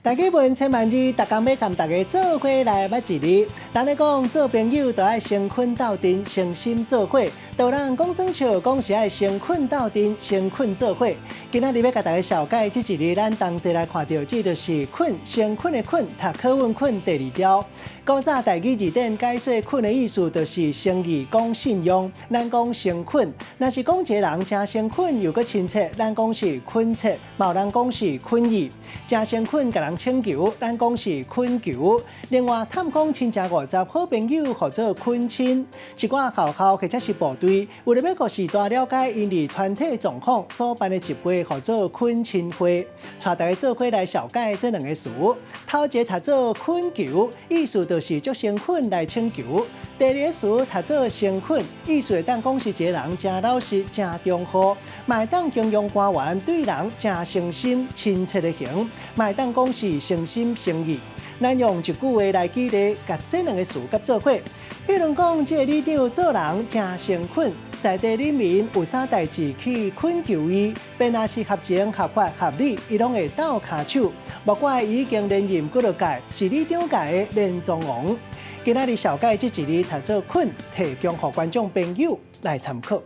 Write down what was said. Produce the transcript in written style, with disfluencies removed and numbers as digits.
大家问千万字，大家要跟大家做伙来捌一字。咱咧讲做朋友，就爱先困斗阵，诚心做伙。就人讲算笑，讲是爱先困斗阵，先困做伙。今仔日要甲大家小解这一日，咱同齐来看到，这就是困，先困的困，读课文困第二条。古早台语字典解说困的意思，就是诚意讲信用。咱讲先困，若是讲一个人真先困又搁亲切，咱讲是困切；冇人讲是困意。真先困甲人请求，咱讲是困求。另外，探访亲戚50好朋友，或者困亲，一寡校校或者是部队，为了要互时代了解因哋团体状况所办的集会，或者困亲会，带大家做伙来小解这两个词。头一个读做困求，意思就是足先困来请求；第二个词读做先困，意思会当讲是一个人真老实、真忠厚，卖当形容官员对人真诚心、亲切的型，卖当讲是诚心诚意。咱用一句话来举例，甲这两个词甲做伙。比如讲，这个里长做人真先困，在地人民有啥代志去困求伊，便若是合情、合法、合理，伊拢会斗骹手。莫怪已经连任几落届，是里长界的连庄王。今仔日小解这一日读做困，提供给观众朋友来参考。